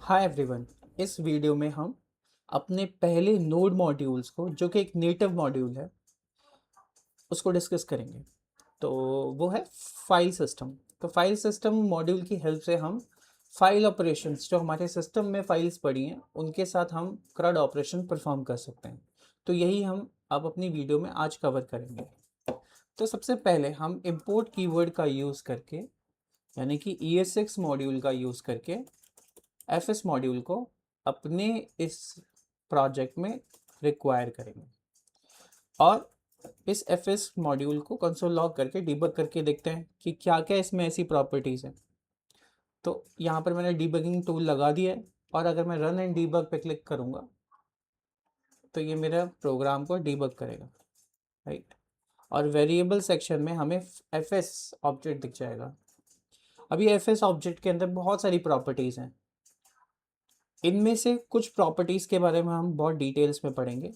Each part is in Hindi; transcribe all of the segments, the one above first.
Hi everyone. इस वीडियो में हम अपने पहले नोड मॉड्यूल्स को, जो कि एक नेटिव मॉड्यूल है, उसको डिस्कस करेंगे। तो वो है फाइल सिस्टम। तो फाइल सिस्टम मॉड्यूल की हेल्प से हम फाइल ऑपरेशंस, जो हमारे सिस्टम में फाइल्स पड़ी हैं, उनके साथ हम CRUD ऑपरेशन परफॉर्म कर सकते हैं। तो यही हम अब अपनी वीडियो में आज कवर करेंगे। तो सबसे पहले हम इंपोर्ट कीवर्ड का यूज़ करके, यानी कि ES6 मॉड्यूल का यूज़ करके FS मॉड्यूल को अपने इस प्रोजेक्ट में रिक्वायर करेंगे और इस FS मॉड्यूल को कंसोल लॉग करके डिबग करके देखते हैं कि क्या क्या इसमें ऐसी प्रॉपर्टीज़ हैं। तो यहाँ पर मैंने डिबगिंग टूल लगा दिया है और अगर मैं रन एंड डिबग पे क्लिक करूँगा तो ये मेरा प्रोग्राम को डिबग करेगा, राइट। और वेरिएबल सेक्शन में हमें FS ऑब्जेक्ट दिख जाएगा। अभी FS ऑब्जेक्ट के अंदर बहुत सारी प्रॉपर्टीज़ हैं। इनमें से कुछ प्रॉपर्टीज़ के बारे में हम बहुत डिटेल्स में पढ़ेंगे,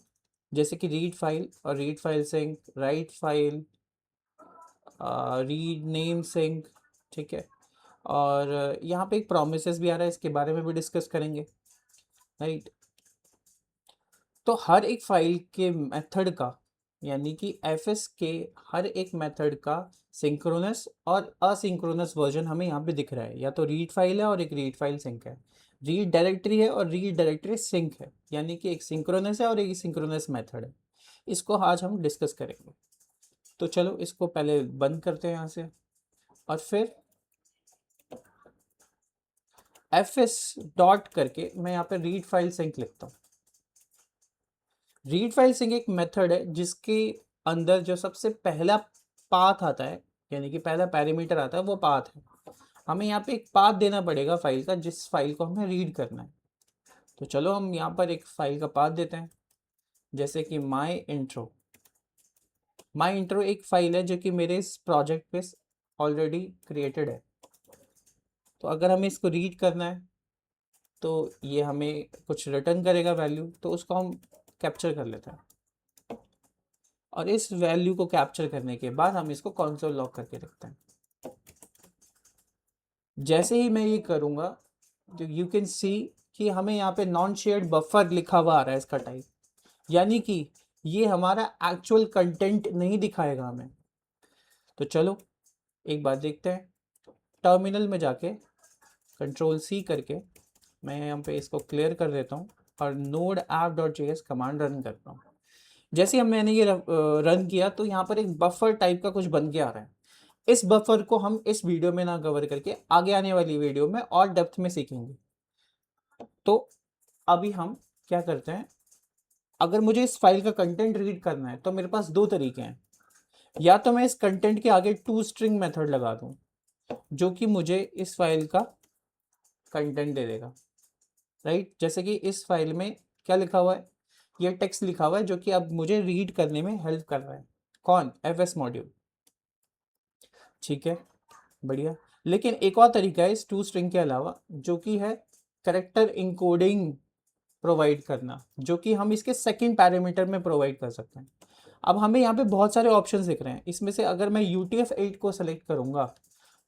जैसे कि रीड फाइल और read file sync, write file, read name sync, ठीक है। और यहाँ पे एक प्रोमिसेस भी आ रहा है, इसके बारे में भी डिस्कस करेंगे, राइट। तो हर एक फाइल के मेथड का, यानी कि FS के हर एक मेथड का सिंक्रोनस और असिंक्रोनस वर्जन हमें यहाँ पे दिख रहा है। या तो रीड फाइल है और एक रीड फाइल सिंक है, रीड डायरेक्टरी है और रीड डायरेक्टरी सिंक है, यानी कि एक सिंक्रोनस है और एक सिंक्रोनस मेथड है। इसको आज हम डिस्कस करेंगे। तो चलो इसको पहले बंद करते हैं यहाँ से और फिर FS डॉट करके मैं यहाँ पे रीड फाइल सिंक लिखता हूँ। रीड फाइल सिंक एक मेथड है जिसके अंदर जो सबसे पहला पाथ आता है, यानी कि पहला पैरामीटर आता है, वो पाथ है। हमें यहाँ पे एक पाथ देना पड़ेगा फाइल का, जिस फाइल को हमें रीड करना है। तो चलो हम यहाँ पर एक फाइल का पाथ देते हैं, जैसे कि माई इंट्रो। माई इंट्रो एक फाइल है जो कि मेरे इस प्रोजेक्ट पे ऑलरेडी क्रिएटेड है। तो अगर हमें इसको रीड करना है तो ये हमें कुछ रिटर्न करेगा वैल्यू, तो उसको हम कैप्चर कर लेते हैं। और इस वैल्यू को कैप्चर करने के बाद हम इसको कंसोल लॉग करके रखते हैं। जैसे ही मैं ये करूँगा तो यू कैन सी कि हमें यहाँ पे नॉन शेयर्ड बफर लिखा हुआ आ रहा है इसका टाइप, यानी कि ये हमारा एक्चुअल कंटेंट नहीं दिखाएगा हमें। तो चलो एक बात देखते हैं। टर्मिनल में जाके Ctrl+C करके मैं यहाँ पे इसको क्लियर कर देता हूँ और node app.js कमांड रन करता हूँ। जैसे ही मैंने ये रन किया तो यहाँ पर एक बफर टाइप का कुछ बन के आ रहा है। इस बफर को हम इस वीडियो में ना कवर करके आगे आने वाली वीडियो में और डेप्थ में सीखेंगे। तो अभी हम क्या करते हैं, अगर मुझे इस फाइल का कंटेंट रीड करना है तो मेरे पास दो तरीके हैं। या तो मैं इस कंटेंट के आगे टू स्ट्रिंग मेथड लगा दूं, जो कि मुझे इस फाइल का कंटेंट दे देगा, राइट। जैसे कि इस फाइल में क्या लिखा हुआ है, ये टेक्स्ट लिखा हुआ है जो कि अब मुझे रीड करने में हेल्प कर रहा है। कौन? FS मॉड्यूल, ठीक है, बढ़िया। लेकिन एक और तरीका है इस टू स्ट्रिंग के अलावा, जो कि है करेक्टर इंकोडिंग प्रोवाइड करना, जो कि हम इसके सेकंड पैरामीटर में प्रोवाइड कर सकते हैं। अब हमें यहाँ पे बहुत सारे ऑप्शंस दिख रहे हैं। इसमें से अगर मैं UTF-8 को सेलेक्ट करूंगा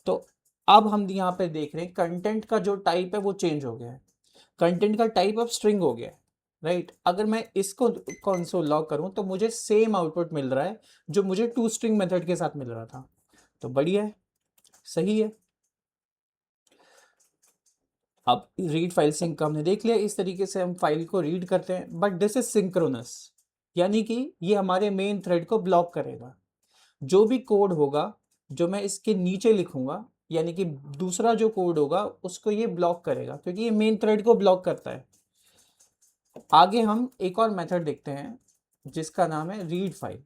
तो अब हम यहाँ पे देख रहे हैं कंटेंट का जो टाइप है वो चेंज हो गया है। कंटेंट का टाइप अब स्ट्रिंग हो गया है, राइट। अगर मैं इसको कंसोल लॉग करूं तो मुझे सेम आउटपुट मिल रहा है जो मुझे टू स्ट्रिंग मेथड के साथ मिल रहा था। तो बढ़िया है, सही है। अब रीड फाइल सिंक का हमने देख लिया, इस तरीके से हम फाइल को रीड करते हैं। बट दिस इज सिंक्रोनस, यानी कि ये हमारे मेन थ्रेड को ब्लॉक करेगा। जो भी कोड होगा जो मैं इसके नीचे लिखूंगा, यानी कि दूसरा जो कोड होगा उसको ये ब्लॉक करेगा, क्योंकि ये मेन थ्रेड को ब्लॉक करता है। आगे हम एक और मेथड देखते हैं जिसका नाम है रीड फाइल,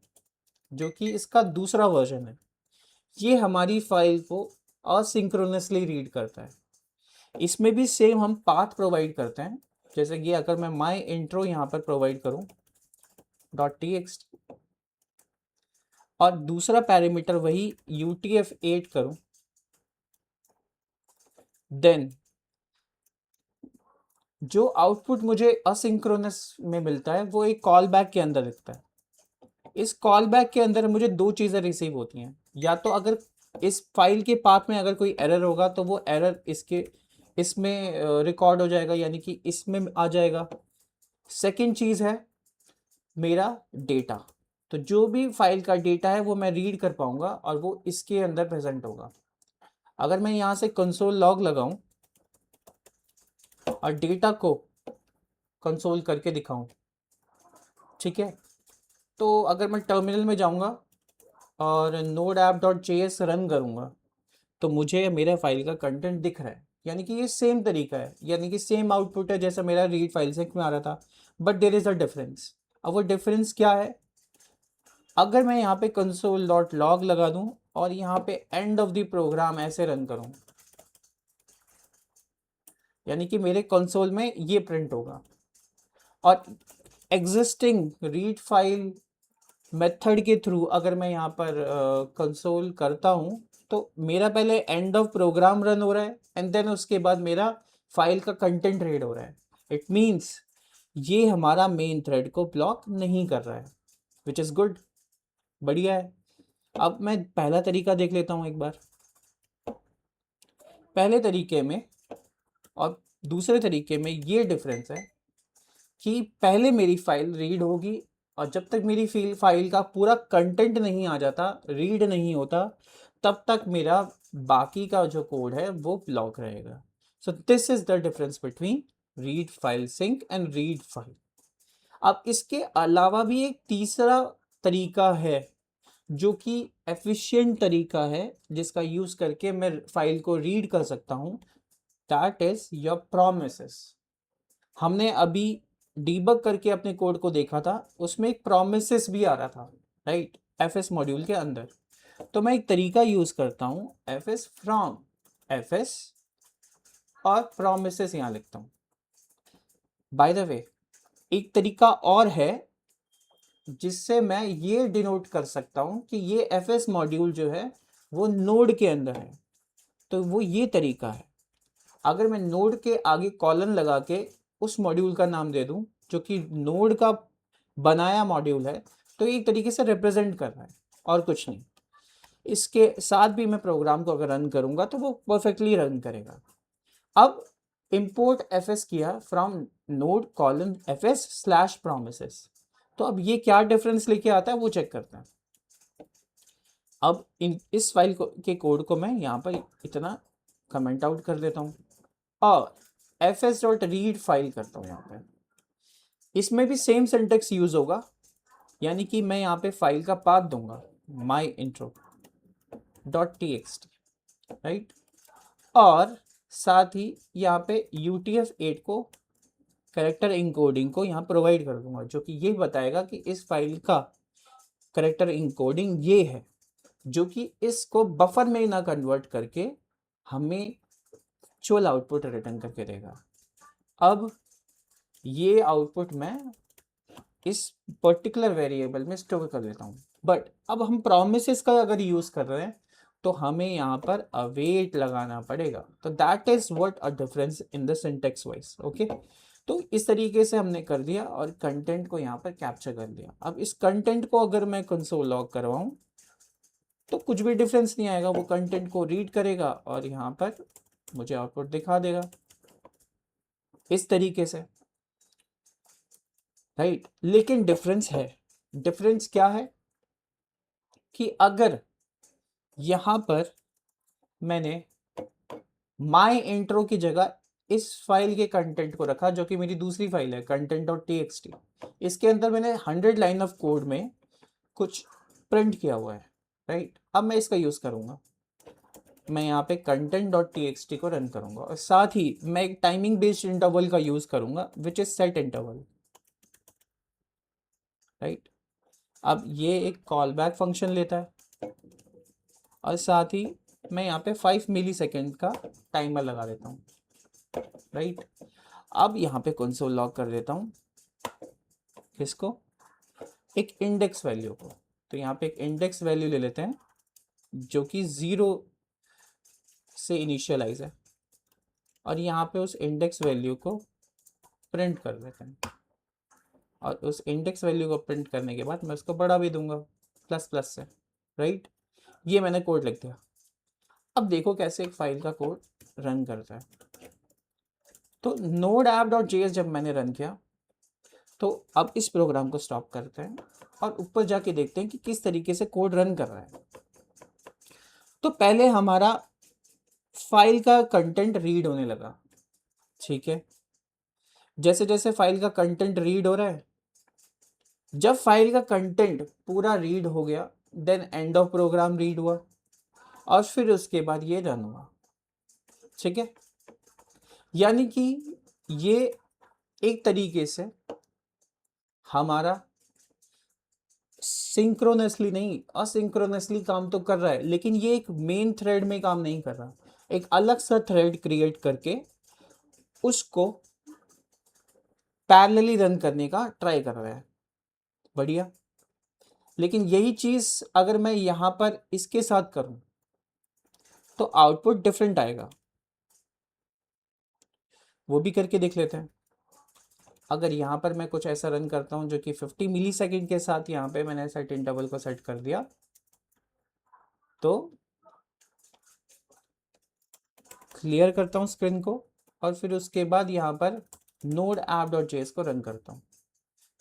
जो कि इसका दूसरा वर्जन है। ये हमारी फाइल को असिंक्रोनसली रीड करता है। इसमें भी सेम हम पाथ प्रोवाइड करते हैं, जैसे कि अगर मैं माई इंट्रो यहाँ पर प्रोवाइड करूँ .txt और दूसरा पैरामीटर वही UTF-8 करूँ, देन जो आउटपुट मुझे असिंक्रोनस में मिलता है वो एक कॉल बैक के अंदर दिखता है। इस कॉल बैक के अंदर मुझे दो चीज़ें रिसीव होती हैं। या तो अगर इस फाइल के पाथ में अगर कोई एरर होगा तो वो एरर इसके इसमें रिकॉर्ड हो जाएगा, यानी कि इसमें आ जाएगा। सेकंड चीज़ है मेरा डेटा, तो जो भी फाइल का डेटा है वो मैं रीड कर पाऊंगा और वो इसके अंदर प्रेजेंट होगा। अगर मैं यहाँ से कंसोल लॉग लगाऊं और डेटा को कंसोल करके दिखाऊं, ठीक है, तो अगर मैं टर्मिनल में जाऊंगा और node app dot JS run करूंगा तो मुझे मेरे फाइल का कंटेंट दिख रहा है, यानी कि ये सेम तरीका है, यानी कि सेम आउटपुट है जैसा मेरा रीड फाइल से में आ रहा था, but there is a difference. अब वो डिफरेंस क्या है? अगर मैं यहाँ पे कंसोल डॉट लॉग लगा दूं और यहाँ पे एंड ऑफ द प्रोग्राम ऐसे रन करूं, यानी कि मेरे कंसोल में ये प्रिंट होगा। और एग्जिस्टिंग रीड फाइल मेथड के थ्रू अगर मैं यहाँ पर कंसोल करता हूँ तो मेरा पहले एंड ऑफ प्रोग्राम रन हो रहा है एंड देन उसके बाद मेरा फाइल का कंटेंट रीड हो रहा है। इट मीन्स ये हमारा मेन थ्रेड को ब्लॉक नहीं कर रहा है, विच इज़ गुड, बढ़िया है। अब मैं पहला तरीका देख लेता हूँ एक बार। पहले तरीके में और दूसरे तरीके में ये डिफरेंस है कि पहले मेरी फाइल रीड होगी और जब तक मेरी फाइल का पूरा कंटेंट नहीं आ जाता, रीड नहीं होता, तब तक मेरा बाकी का जो कोड है वो ब्लॉक रहेगा। So this is the difference between read file sync and read file. अब इसके अलावा भी एक तीसरा तरीका है जो कि एफिशिएंट तरीका है जिसका यूज करके मैं फाइल को रीड कर सकता हूं, दैट इज योर प्रोमिसेस। हमने अभी डीबग करके अपने कोड को देखा था, उसमें एक प्रोमिसेस भी आ रहा था, राइट, एफएस मॉड्यूल के अंदर। तो मैं एक तरीका यूज करता हूं, एफएस फ्रॉम एफएस और प्रोमिसेस यहां लिखता हूं। बाय द वे एक तरीका और है जिससे मैं ये डिनोट कर सकता हूं कि ये एफएस मॉड्यूल जो है वो नोड के अंदर है, तो वो ये तरीका है। अगर मैं नोड के आगे कॉलन लगा के उस मॉड्यूल का नाम दे दूं जो कि नोड का बनाया मॉड्यूल है, तो एक तरीके से रिप्रेजेंट कर रहा है और कुछ नहीं। इसके साथ भी मैं प्रोग्राम को अगर रन करूंगा तो वो परफेक्टली रन करेगा। अब इंपोर्ट एफएस किया from node colon FS slash promises, तो अब ये क्या डिफरेंस लेके आता है वो चेक करते हैं। अब इस फाइल के कोड को मैं यहाँ पर इतना कमेंट आउट कर देता हूँ और fs.read फाइल करता हूँ यहाँ पे। इसमें भी सेम सिंटेक्स यूज होगा, यानी कि मैं यहाँ पे फाइल का पाथ दूंगा myintro.txt, राइट, और साथ ही यहाँ पे UTF-8 को करेक्टर इनकोडिंग को यहाँ प्रोवाइड कर दूंगा, जो कि ये बताएगा कि इस फाइल का करेक्टर इनकोडिंग ये है, जो कि इसको बफर में ना कन्वर्ट करके हमें चोल आउटपुट रिटर्न करके देगा। अब ये आउटपुट मैं इस पर्टिकुलर वेरिएबल में स्टोर कर देता हूँ। बट अब हम प्रोमिसेस का अगर यूज कर रहे हैं तो हमें यहाँ पर अवेट लगाना पड़ेगा, तो that is what a difference in the syntax wise. Okay, तो इस तरीके से हमने कर दिया और कंटेंट को यहाँ पर कैप्चर कर लिया। अब इस कंटेंट को अगर मैं कंसोल लॉग करवाऊँ तो कुछ भी डिफरेंस नहीं आएगा, वो कंटेंट को रीड करेगा और यहाँ पर मुझे आउटपुट दिखा देगा इस तरीके से, राइट। लेकिन डिफरेंस है, डिफरेंस क्या है कि अगर यहाँ पर मैंने माई इंट्रो की जगह इस फाइल के कंटेंट को रखा जो कि मेरी दूसरी फाइल है content.txt, इसके अंदर मैंने 100 लाइन ऑफ कोड में कुछ प्रिंट किया हुआ है, राइट। अब मैं इसका यूज करूंगा, मैं यहाँ पे content.txt को रन करूंगा और साथ ही मैं एक टाइमिंग बेस्ड इंटरवल का यूज करूंगा which is set interval, right. अब ये एक कॉल बैक फंक्शन लेता है और साथ ही मैं यहाँ पे 5 मिली सेकेंड का टाइमर लगा देता हूँ, राइट। अब यहाँ पे कंसोल लॉग कर देता हूँ किसको, एक इंडेक्स वैल्यू को। तो यहाँ पे एक इंडेक्स वैल्यू ले लेते हैं जो कि 0 से इनिशियलाइज है और यहाँ पे उस इंडेक्स वैल्यू को प्रिंट कर देते हैं और उस इंडेक्स वैल्यू को प्रिंट करने के बाद मैं उसको बढ़ा भी दूंगा प्लस प्लस से, राइट। ये मैंने कोड लिख दिया। अब देखो कैसे एक फाइल का कोड रन करता है। तो नोड ऐप डॉट जेएस जब मैंने रन किया, तो अब इस प्रोग्राम को स्टॉप करते हैं और ऊपर जाके देखते हैं कि किस तरीके से कोड रन कर रहा है। तो पहले हमारा फाइल का कंटेंट रीड होने लगा, ठीक है। जैसे जैसे फाइल का कंटेंट रीड हो रहा है, जब फाइल का कंटेंट पूरा रीड हो गया, then end of program read हुआ और फिर उसके बाद ये रन हुआ, ठीक है। यानी कि ये एक तरीके से हमारा सिंक्रोनसली नहीं, असिंक्रोनसली काम तो कर रहा है, लेकिन ये एक मेन थ्रेड में काम नहीं कर रहा, एक अलग सा थ्रेड क्रिएट करके उसको पैरेलली रन करने का ट्राई कर रहा है। बढ़िया। लेकिन यही चीज अगर मैं यहां पर इसके साथ करूं तो आउटपुट डिफरेंट आएगा, वो भी करके देख लेते हैं। अगर यहाँ पर मैं कुछ ऐसा रन करता हूँ जो कि 50 मिली सेकेंड के साथ यहाँ पे मैंने सेट इंटरवल को सेट कर दिया, तो क्लियर करता हूँ स्क्रीन को और फिर उसके बाद यहाँ पर नोड ऐप डॉट जेएस को रन करता हूँ।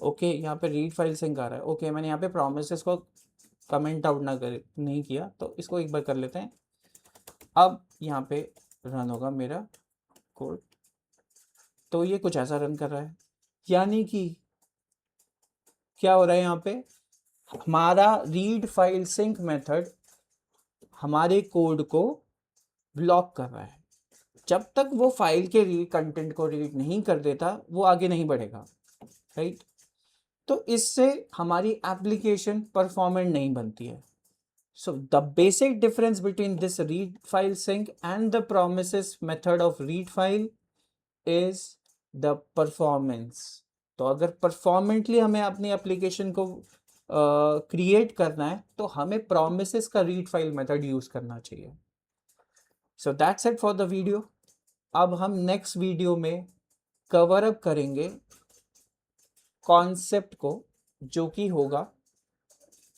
ओके, यहाँ पे रीड फाइल सिंक आ रहा है। ओके, मैंने यहाँ पे प्रोमिसेस को कमेंट आउट नहीं किया, तो इसको एक बार कर लेते हैं। अब यहाँ पे रन होगा मेरा कोड, तो ये कुछ ऐसा रन कर रहा है। यानी कि क्या हो रहा है, यहाँ पे हमारा रीड फाइल सिंक मेथड हमारे कोड को ब्लॉक कर रहा है। जब तक वो फाइल के कंटेंट को रीड नहीं कर देता, वो आगे नहीं बढ़ेगा, राइट। तो इससे हमारी एप्लीकेशन परफॉर्मेंट नहीं बनती है। So the basic difference between this read file sync and the promises method of read file is the performance. तो अगर परफॉर्मेंटली हमें अपनी एप्लीकेशन को क्रिएट करना है, तो हमें प्रोमिसेस का रीड फाइल मेथड यूज करना चाहिए। So that's it for the video. अब हम नेक्स्ट वीडियो में कवर अप करेंगे कॉन्सेप्ट को, जो कि होगा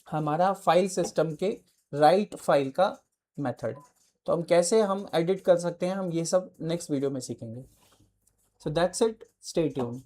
हमारा फाइल सिस्टम के राइट फाइल का मेथड। तो हम कैसे एडिट कर सकते हैं, हम ये सब नेक्स्ट वीडियो में सीखेंगे। So that's it, stay tuned.